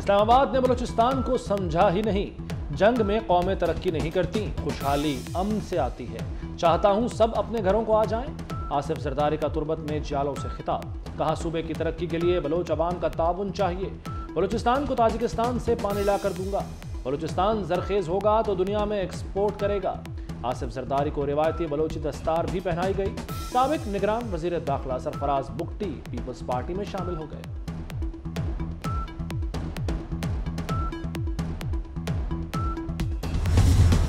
इस्लामाबाद ने बलूचिस्तान को समझा ही नहीं। जंग में कौमें तरक्की नहीं करती, खुशहाली अमन से आती है। चाहता हूं सब अपने घरों को आ जाएं। आसिफ जरदारी का तुर्बत में जियालों से खिताब। कहा सूबे की तरक्की के लिए बलोच अवाम का ताउन चाहिए। बलूचिस्तान को ताजिकिस्तान से पानी ला कर दूंगा। बलूचिस्तान जरखेज होगा तो दुनिया में एक्सपोर्ट करेगा। आसिफ जरदारी को रिवायती बलोची दस्तार भी पहनाई गई। साबिक निगरान वजीर दाखिला सरफराज बुगटी पीपल्स पार्टी में शामिल हो गए।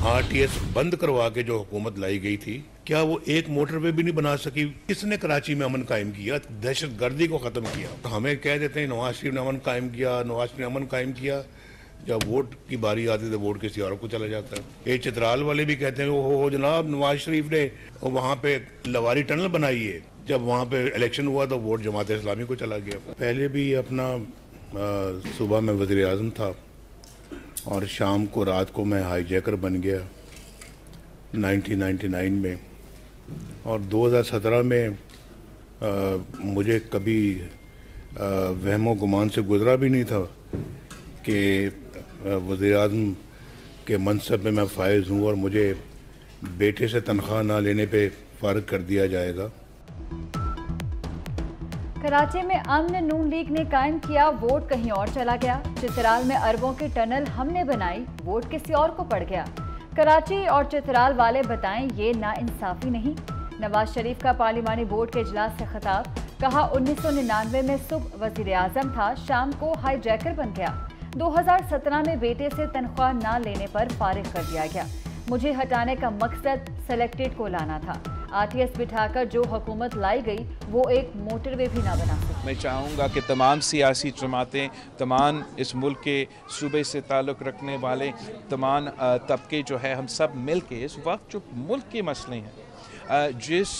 RTS बंद करवा के जो हुकूमत लाई गई थी, क्या वो एक मोटरवे भी नहीं बना सकी? किसने कराची में अमन कायम किया, दहशत गर्दी को खत्म किया? तो हमें कह देते हैं नवाज शरीफ ने अमन कायम किया, नवाज शरीफ ने अमन कायम किया। जब वोट की बारी आती है वोट किसी और को चला जाता है। ये चित्राल वाले भी कहते हैं हो जनाब नवाज शरीफ ने वहाँ पे लवारी टनल बनाई है। जब वहाँ पे इलेक्शन हुआ तो वोट जमात इस्लामी को चला गया। पहले भी अपना सुबह में वज़ीर आज़म था और शाम को रात को मैं हाईजैकर बन गया 1999 में। और 2017 में मुझे कभी वहमो गुमान से गुजरा भी नहीं था कि वज़ीर आज़म के मनसब में मैं फायज़ हूँ और मुझे बेटे से तनख्वाह ना लेने पे फारिग कर दिया जाएगा। कराची में अमन नून लीग ने कायम किया, वोट कहीं और चला गया। चित्राल में अरबों की टनल हमने बनाई, वोट किसी और को पड़ गया। कराची और चित्राल वाले बताएं ये नाइंसाफी नहीं। नवाज शरीफ का पार्लिमानी बोर्ड के इजलास से खिताब। कहा 1999 में सुबह वजीर आजम था, शाम को हाईजैकर बन गया। 2017 में बेटे से तनख्वाह ना लेने पर फारिग कर दिया गया। मुझे हटाने का मकसद सेलेक्टेड को लाना था। RTS बिठाकर जो हुकूमत लाई गई वो एक मोटरवे भी ना बना सकी। मैं चाहूँगा कि तमाम सियासी जमातें, तमाम इस मुल्क के सूबे से ताल्लुक़ रखने वाले तमाम तबके जो है, हम सब मिल के इस वक्त जो मुल्क के मसले हैं,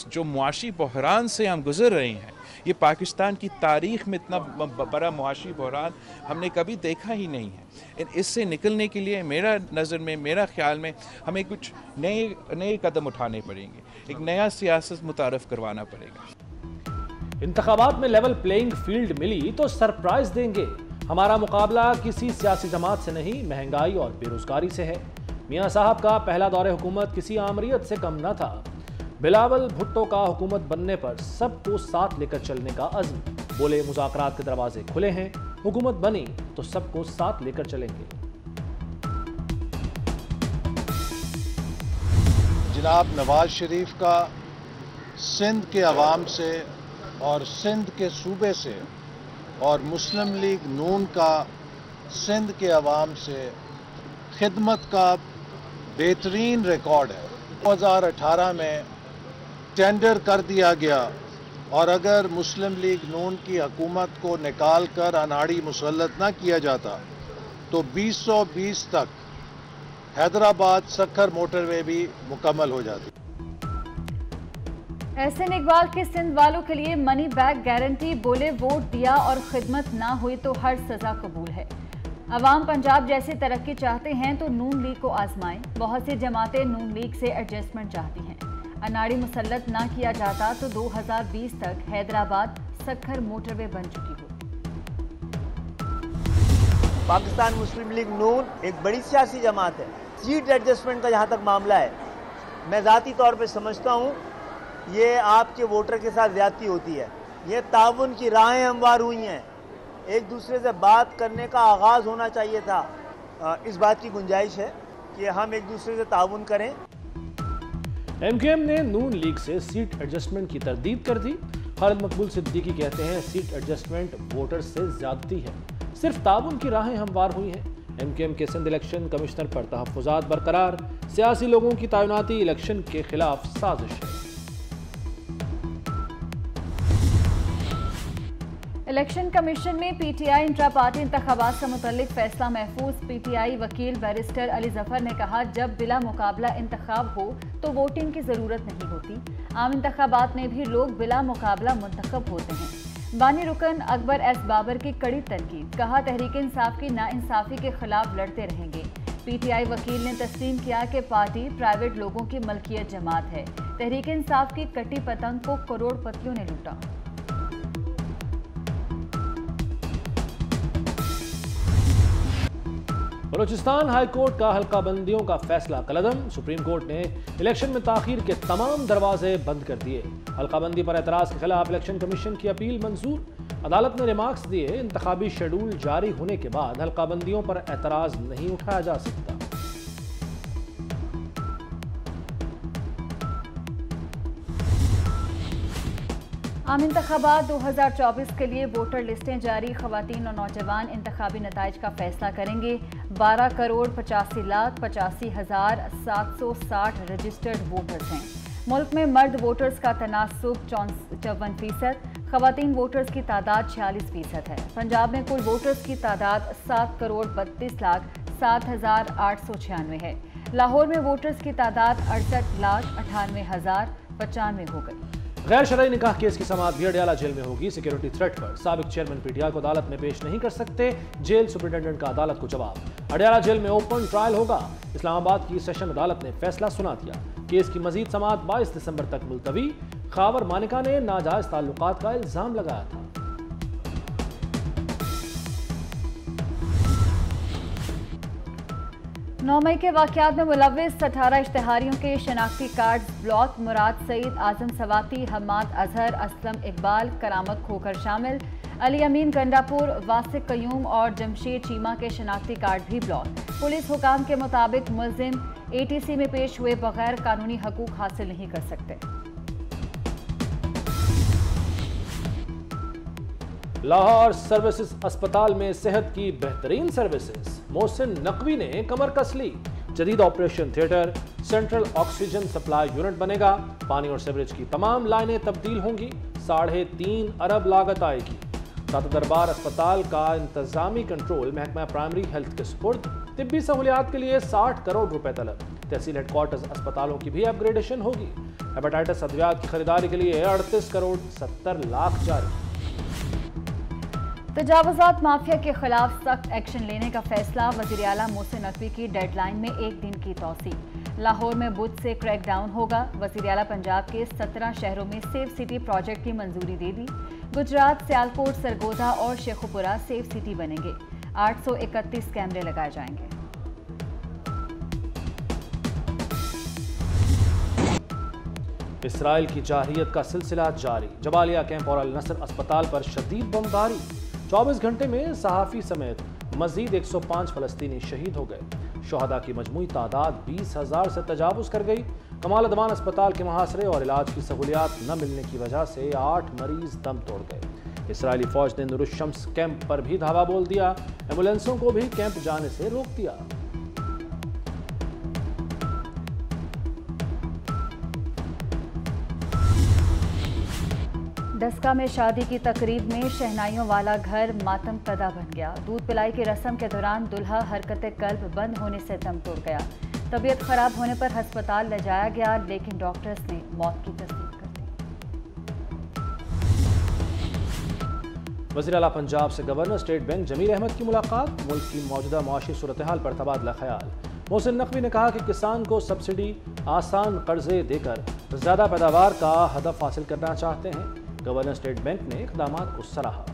जो मुआशी बहरान से हम गुजर रहे हैं, ये पाकिस्तान की तारीख़ में इतना बड़ा मुआशी बहरान हमने कभी देखा ही नहीं है। इससे निकलने के लिए मेरा नज़र में, मेरा ख्याल में हमें कुछ नए कदम उठाने पड़ेंगे। एक नया सियासत मुतारफ़ करवाना पड़ेगा। इंतखाबात में लेवल प्लेइंग फील्ड मिली तो सरप्राइज देंगे। हमारा मुकाबला किसी सियासी जमात से नहीं, महंगाई और बेरोजगारी से है। मियाँ साहब का पहला दौरे हुकूमत किसी आमरीत से कम न था। बिलावल भुट्टो का हुकूमत बनने पर सबको साथ लेकर चलने का अज़्म। बोले मुज़ाकरात के दरवाजे खुले हैं, हुकूमत बनी तो सबको साथ लेकर चलेंगे। जनाब नवाज शरीफ का सिंध के अवाम से और सिंध के सूबे से और मुस्लिम लीग नून का सिंध के अवाम से खिदमत का बेहतरीन रिकॉर्ड है। 2018 में टेंडर कर दिया गया और अगर मुस्लिम लीग नून की हुकूमत को निकाल कर अनाड़ी मुसल्लत ना किया जाता तो 2020 तक हैदराबाद सक्खर मोटरवे भी मुकम्मल हो जाती। एहसन इकबाल के सिंध वालों के लिए मनी बैक गारंटी। बोले वोट दिया और खिदमत ना हुई तो हर सजा कबूल है। अवाम पंजाब जैसी तरक्की चाहते हैं तो नून लीग को आजमाएं। बहुत सी जमातें नून लीग से एडजस्टमेंट चाहती हैं। अनाड़ी मुसल्लत ना किया जाता तो 2020 तक हैदराबाद सक्खर मोटरवे बन चुकी हो। पाकिस्तान मुस्लिम लीग नून एक बड़ी सियासी जमात है। सीट एडजस्टमेंट का जहाँ तक मामला है, मैं ज़ाती तौर पे समझता हूँ ये आपके वोटर के साथ ज़्यादती होती है। ये ताउन की राहें हमवार हुई हैं, एक दूसरे से बात करने का आगाज़ होना चाहिए था। इस बात की गुंजाइश है कि हम एक दूसरे से ताउन करें। MKM ने नून लीग से सीट एडजस्टमेंट की तरदीद कर दी। खालिद मकबूल सिद्दीकी कहते हैं सीट एडजस्टमेंट वोटर से ज्यादती है, सिर्फ ताउन की राहें हमवार हुई हैं। MKM के सिंध इलेक्शन कमिश्नर पर तहफ़्फ़ुज़ात बरकरार। सियासी लोगों की तैनाती इलेक्शन के खिलाफ साजिश है। इलेक्शन कमीशन में PTI इंट्रा पार्टी इंतखाबात से मुतल्लिक फैसला महफूज। PTI वकील बैरिस्टर अली जफर ने कहा जब बिला मुकाबला इंतखाब हो तो वोटिंग की ज़रूरत नहीं होती। आम इंतखाबात में भी लोग बिला मुकाबला मुंतखब होते हैं। बानी रुकन अकबर एस बाबर की कड़ी तनकीद। कहा तहरीक इंसाफ की नाइंसाफी के खिलाफ लड़ते रहेंगे। PTI वकील ने तस्लीम किया कि पार्टी प्राइवेट लोगों की मलकियत जमात है। तहरीक इंसाफ की कटी पतंग को करोड़पतियों ने लूटा। बलूचिस्तान हाई कोर्ट का हल्का बंदियों का फैसला कलअदम। सुप्रीम कोर्ट ने इलेक्शन में ताखीर के तमाम दरवाजे बंद कर दिए। हल्का बंदी पर एतराज के खिलाफ इलेक्शन कमीशन की अपील मंजूर। अदालत ने रिमार्क्स दिए, इंतखाबी शेड्यूल जारी होने के बाद हल्का बंदियों पर एतराज नहीं उठाया जा सकता। आम इंतखाबात 2024 के लिए वोटर लिस्टें जारी। खवातीन और नौजवान इंतखाबी नताइज का फैसला करेंगे। 12,85,85,760 रजिस्टर्ड वोटर्स हैं। मुल्क में मर्द वोटर्स का तनासुब 54%, खवातीन वोटर्स की तादाद 46% है। पंजाब में कुल वोटर्स की तादाद 7,32,07,896 है। लाहौर में वोटर्स की तादाद 68,98,095 हो गई। गैर शरई निकाह केस की समाअत भी अडयाला जेल में होगी। सिक्योरिटी थ्रेट पर साबिक चेयरमैन पीटीआई को अदालत में पेश नहीं कर सकते, जेल सुपरिटेंडेंट का अदालत को जवाब। अडयाला जेल में ओपन ट्रायल होगा। इस्लामाबाद की सेशन अदालत ने फैसला सुना दिया। केस की मजीद समाअत 22 दिसंबर तक मुलतवी। खावर मानिका ने नाजायज ताल्लुकात का इल्जाम लगाया था। 9 मई के वाकयात में मुलव्विस 18 इश्तिहारियों के शनाख्ती कार्ड ब्लॉक। मुराद सईद, आजम सवाती, हम्माद अजहर, असलम इकबाल, करामत खोकर शामिल। अली अमीन गंडापुर, वासिक कयूम और जमशेद चीमा के शनाख्ती कार्ड भी ब्लॉक। पुलिस हुकाम के मुताबिक मुल्जिम ATC में पेश हुए बगैर कानूनी हकूक हासिल नहीं कर सकते। लाहौर सर्विसेज अस्पताल में सेहत की बेहतरीन सर्विसेज। मोहसिन नकवी ने कमर कस ली। जदीद operation theatre, central oxygen supply unit बनेगा। पानी और सीवरेज की तमाम लाइनें तब्दील होंगी। 3.5 अरब लागत आएगी। दाता दरबार अस्पताल का इंतजामी कंट्रोल महकमा प्राइमरी हेल्थ के सुपुर्द। तिब्बी सहूलियात के लिए 60 करोड़ रुपए तलब। तहसील हेडक्वार्टर्स अस्पतालों की भी अपग्रेडेशन होगी। हेपेटाइटिस अद्वियात की खरीदारी के लिए 38 करोड़ 70 लाख जारी। तजावुजात माफिया के खिलाफ सख्त एक्शन लेने का फैसला। वज़ीर आला मोहसिन नकवी की डेडलाइन में 1 दिन की तौसी। लाहौर में बुध से क्रैकडाउन होगा। वज़ीर आला पंजाब के 17 शहरों में सेफ सिटी प्रोजेक्ट की मंजूरी दे दी। गुजरात, सियालकोट, सरगोधा और शेखुपुरा सेफ सिटी बनेंगे। 831 कैमरे लगाए जाएंगे। इसराइल की जारहियत का सिलसिला जारी। जबालिया कैंप और अल नसर अस्पताल पर शदीद बमबारी। 24 घंटे में सहाफ़ी समेत मजीद 105 फ़लस्तीनी शहीद हो गए। शोहदा की मजमूई तादाद 20,000 से तजावुज़ कर गई। कमाल अदवान अस्पताल के मुहासरे और इलाज की सहूलियात न मिलने की वजह से 8 मरीज दम तोड़ गए। इसराइली फौज ने नुरुशम्स कैंप पर भी धावा बोल दिया। एम्बुलेंसों को भी कैंप जाने से रोक दिया। डस्का में शादी की तकरीब में शहनाइयों वाला घर मातम कदा बन गया। दूध पिलाई की रस्म के दौरान दुल्हा हरकत कल्ब बंद होने से दम तोड़ गया। तबीयत खराब होने पर अस्पताल ले जाया गया, लेकिन डॉक्टर्स ने मौत की तस्दीक कर दी। वज़ीर आला पंजाब से governor state bank Jamil Ahmad की मुलाकात। मुल्क की मौजूदा मुआशी सूरत हाल पर तबादला ख्याल। मोहसिन नकवी ने कहा कि किसान को सब्सिडी, आसान कर्जे देकर ज़्यादा पैदावार का हदफ हासिल करना चाहते हैं। गवर्नर स्टेट बैंक ने इक़दामात को सराहा।